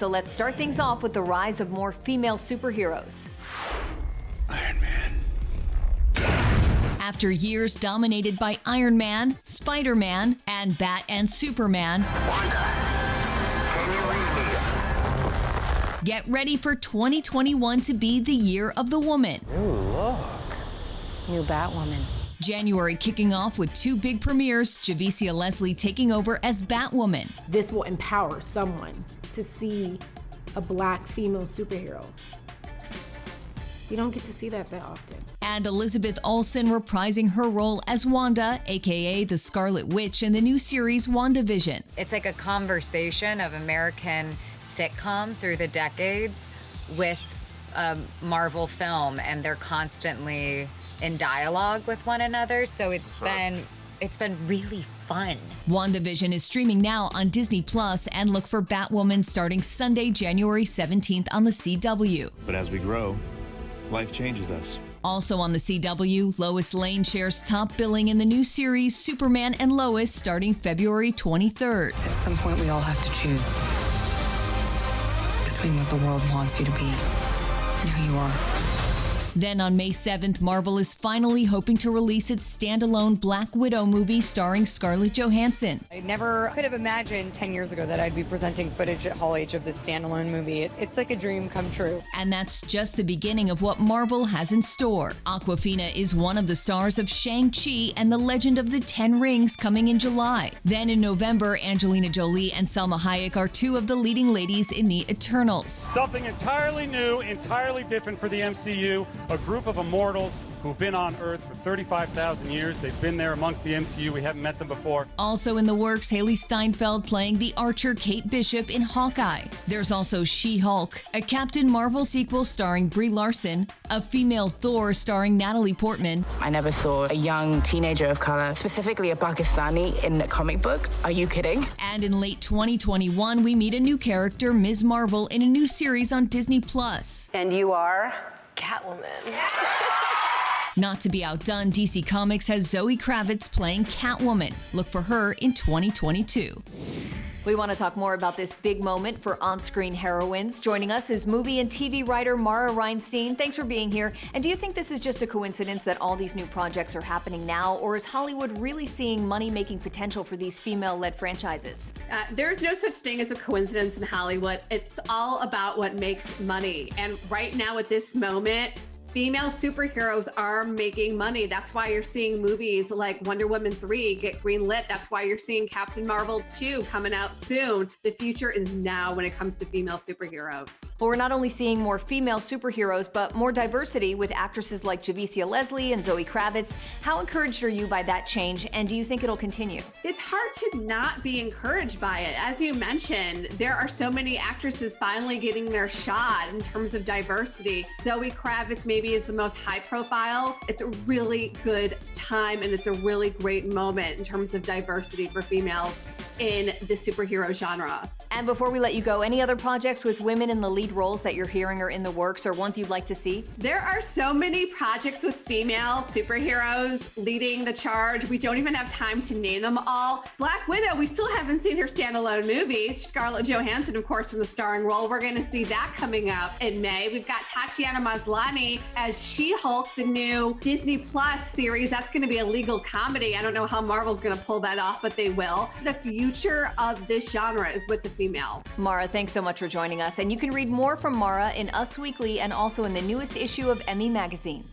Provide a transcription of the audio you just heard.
So let's start things off with the rise of more female superheroes. Iron Man. After years dominated by Iron Man, Spider-Man, and Bat and Superman, Wanda, can you read me? get ready for 2021 to be the year of the woman. Ooh, look. New Batwoman. January kicking off with two big premieres, Javicia Leslie taking over as Batwoman. This will empower someone to see a Black female superhero. You don't get to see that often. And Elizabeth Olsen reprising her role as Wanda, aka the Scarlet Witch, in the new series WandaVision. It's like a conversation of American sitcom through the decades with a Marvel film, and they're constantly in dialogue with one another. So it's been really fun. WandaVision is streaming now on Disney Plus, and look for Batwoman starting Sunday, January 17th on the CW. But as we grow, life changes us. Also on the CW, Lois Lane shares top billing in the new series Superman and Lois starting February 23rd. At some point, we all have to choose between what the world wants you to be and who you are. Then on May 7th, Marvel is finally hoping to release its standalone Black Widow movie starring Scarlett Johansson. I never could have imagined 10 years ago that I'd be presenting footage at Hall H of this standalone movie. It's like a dream come true. And that's just the beginning of what Marvel has in store. Awkwafina is one of the stars of Shang-Chi and the Legend of the Ten Rings coming in July. Then in November, Angelina Jolie and Salma Hayek are two of the leading ladies in the Eternals. Something entirely new, entirely different for the MCU. A group of immortals who've been on Earth for 35,000 years. They've been there amongst the MCU. We haven't met them before. Also in the works, Haley Steinfeld playing the Archer Kate Bishop in Hawkeye. There's also She-Hulk, a Captain Marvel sequel starring Brie Larson, a female Thor starring Natalie Portman. I never saw a young teenager of color, specifically a Pakistani, in a comic book. Are you kidding? And in late 2021, we meet a new character, Ms. Marvel, in a new series on Disney+. And you are? Catwoman. Not to be outdone, DC Comics has Zoe Kravitz playing Catwoman. Look for her in 2022. We want to talk more about this big moment for on-screen heroines. Joining us is movie and TV writer Mara Reinstein. Thanks for being here. And do you think this is just a coincidence that all these new projects are happening now, or is Hollywood really seeing money-making potential for these female-led franchises? There's no such thing as a coincidence in Hollywood. It's all about what makes money. And right now at this moment, female superheroes are making money. That's why you're seeing movies like Wonder Woman 3 get greenlit. That's why you're seeing Captain Marvel 2 coming out soon. The future is now when it comes to female superheroes. Well, we're not only seeing more female superheroes, but more diversity with actresses like Javicia Leslie and Zoe Kravitz. How encouraged are you by that change, and do you think it'll continue? It's hard to not be encouraged by it. As you mentioned, there are so many actresses finally getting their shot in terms of diversity. Zoe Kravitz maybe is the most high profile. It's a really good time, and it's a really great moment in terms of diversity for females in the superhero genre. And before we let you go, any other projects with women in the lead roles that you're hearing are in the works, or ones you'd like to see? There are so many projects with female superheroes leading the charge. We don't even have time to name them all. Black Widow, we still haven't seen her standalone movie. Scarlett Johansson, of course, in the starring role. We're going to see that coming up in May. We've got Tatiana Maslany as She-Hulk, the new Disney Plus series. That's going to be a legal comedy. I don't know how Marvel's going to pull that off, but they will. The future of this genre is with the female. Mara, thanks so much for joining us. And you can read more from Mara in Us Weekly and also in the newest issue of Emmy Magazine.